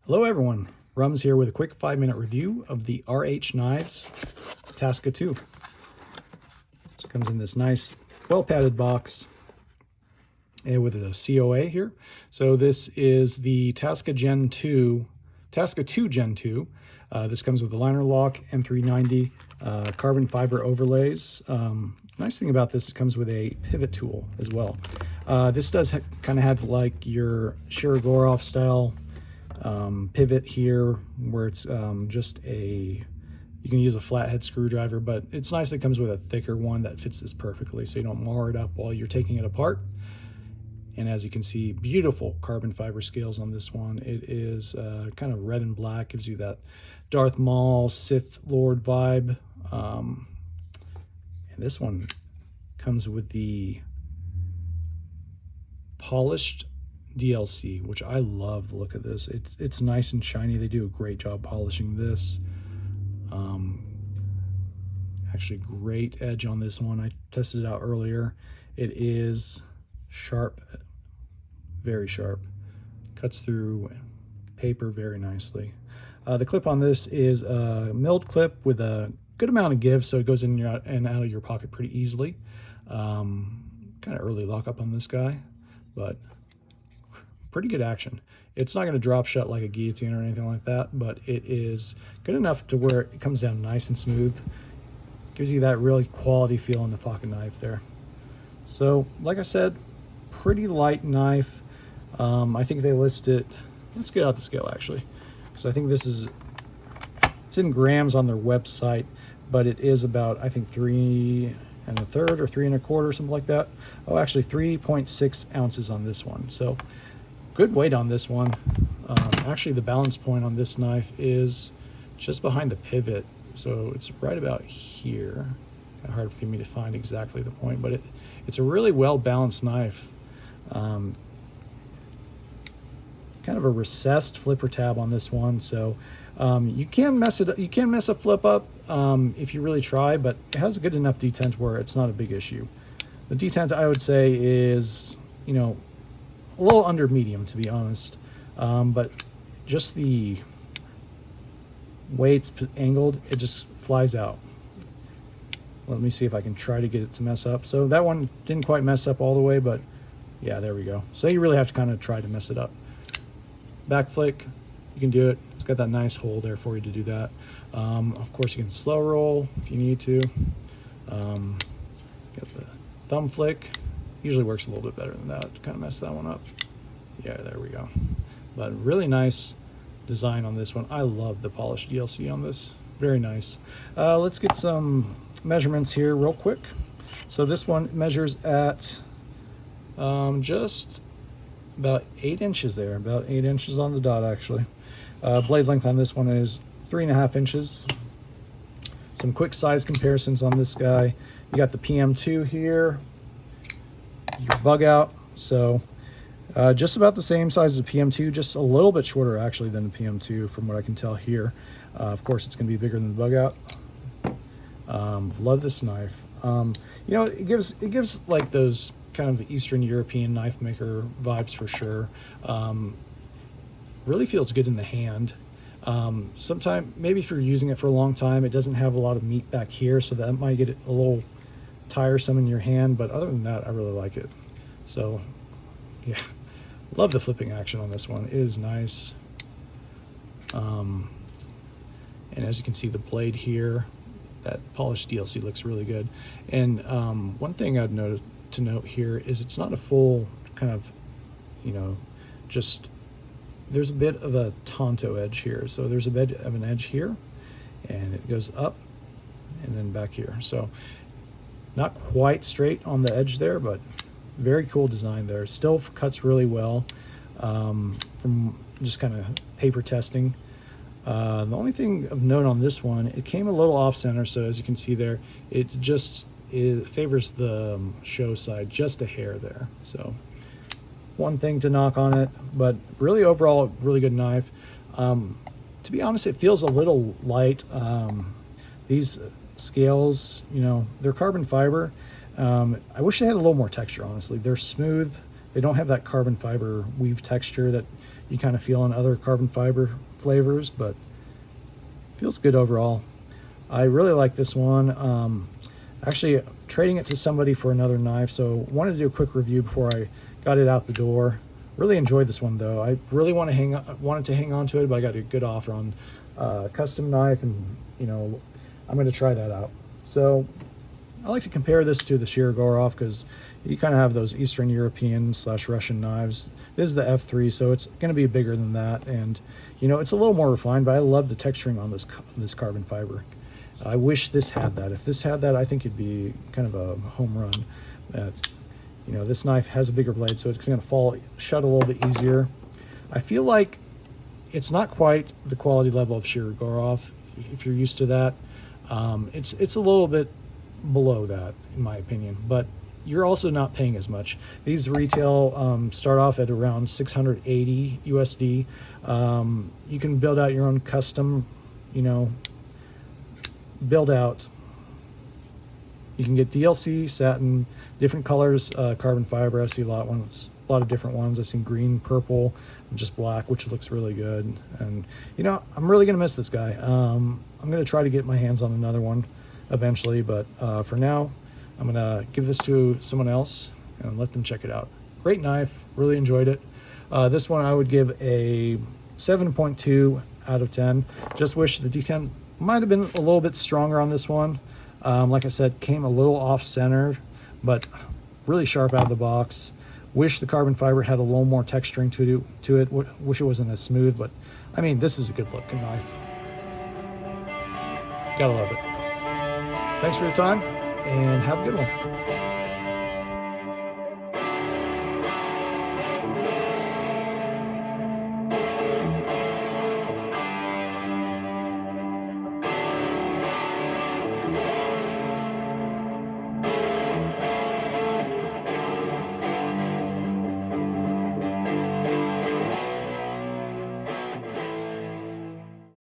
Hello everyone, Rums here with a quick 5-minute review of the RH Knives Tasca 2. It comes in this nice, well-padded box and with a COA here. So this is the Tasca 2 Gen 2. This comes with a liner lock, M390, carbon fiber overlays. Nice thing about this, it comes with a pivot tool as well. This does kind of have like your Shirogorov style pivot here, where it's just you can use a flathead screwdriver, but it's nice that it comes with a thicker one that fits this perfectly so you don't mar it up while you're taking it apart. And as you can see, beautiful carbon fiber scales on this one. It is kind of red and black, gives you that Darth Maul, Sith Lord vibe. And this one comes with the polished DLC, which I love the look of this. It's nice and shiny. They do a great job polishing this. Actually, great edge on this one. I tested it out earlier. It is sharp, very sharp. Cuts through paper very nicely. The clip on this is a milled clip with a good amount of give, so it goes in and out of your pocket pretty easily. Kind of early lockup on this guy, but pretty good action. It's not going to drop shut like a guillotine or anything like that, but it is good enough to where it comes down nice and smooth. Gives you that really quality feel in the pocket knife there. So, like I said, pretty light knife. I think they list it, let's get out the scale actually, because I think it's in grams on their website, but it is about, I think, 3 1/3 or 3 1/4, something like that. Oh, actually 3.6 ounces on this one. So good weight on this one. Actually, the balance point on this knife is just behind the pivot, so it's right about here. Kind of hard for me to find exactly the point, but it's a really well balanced knife. Kind of a recessed flipper tab on this one, so you can mess a flip up if you really try, but it has a good enough detent where it's not a big issue. The detent, I would say, is, you know, a little under medium, to be honest, but just the way it's angled, it just flies out. Let me see if I can try to get it to mess up. So that one didn't quite mess up all the way, but yeah, there we go. So you really have to kind of try to mess it up. Back flick, you can do it. It's got that nice hole there for you to do that. Of course, you can slow roll if you need to. Got the thumb flick. Usually works a little bit better than that to kind of mess that one up. Yeah, there we go. But really nice design on this one. I love the polished DLC on this. Very nice. Let's get some measurements here real quick. So this one measures at just about 8 inches there. About 8 inches on the dot, actually. Blade length on this one is 3.5 inches. Some quick size comparisons on this guy. You got the PM2 here. Your bug out, so just about the same size as the PM2, just a little bit shorter actually than the PM2 from what I can tell here. Of course, it's going to be bigger than the bug out. Love this knife. You know, it gives like those kind of Eastern European knife maker vibes for sure. Really feels good in the hand. Sometimes, maybe if you're using it for a long time, it doesn't have a lot of meat back here, so that might get it a little tiresome in your hand, but other than that, I really like it. So yeah, love the flipping action on this one. It is nice. And as you can see, the blade here, that polished DLC looks really good. And one thing I'd note here is it's not a full kind of, you know, just, there's a bit of a Tonto edge here. So there's a bit of an edge here, and it goes up and then back here. So not quite straight on the edge there, but very cool design there. Still cuts really well from just kind of paper testing. The only thing of note on this one, it came a little off center, so as you can see there, it favors the show side just a hair there. So one thing to knock on it, but really overall, really good knife. To be honest, it feels a little light. These scales, you know, they're carbon fiber. I wish they had a little more texture, honestly. They're smooth. They don't have that carbon fiber weave texture that you kind of feel in other carbon fiber flavors, but feels good overall. I really like this one. Actually, trading it to somebody for another knife, so wanted to do a quick review before I got it out the door. Really enjoyed this one though. I really wanted to hang on to it, but I got a good offer on a custom knife, and you know, I'm going to try that out. So I like to compare this to the Shirogorov because you kind of have those Eastern European / Russian knives. This is the F3, so it's going to be bigger than that, and you know, it's a little more refined, but I love the texturing on this carbon fiber. I wish this had that. If this had that, I think it'd be kind of a home run. You know, this knife has a bigger blade, so it's going to fall shut a little bit easier. I feel like it's not quite the quality level of Shirogorov, if you're used to that. It's a little bit below that, in my opinion, but you're also not paying as much. These retail start off at around 680 USD. You can build out your own custom, you know, build out. You can get DLC, satin, different colors, carbon fiber. I see a lot of different ones. I've seen green, purple, and just black, which looks really good. And you know, I'm really gonna miss this guy. I'm gonna try to get my hands on another one eventually, but for now, I'm gonna give this to someone else and let them check it out. Great knife, really enjoyed it. This one I would give a 7.2 out of 10. Just wish the D10 might have been a little bit stronger on this one. Like I said, came a little off-center, but really sharp out of the box. Wish the carbon fiber had a little more texturing to it. Wish it wasn't as smooth, but I mean, this is a good looking knife. Gotta love it. Thanks for your time, and have a good one.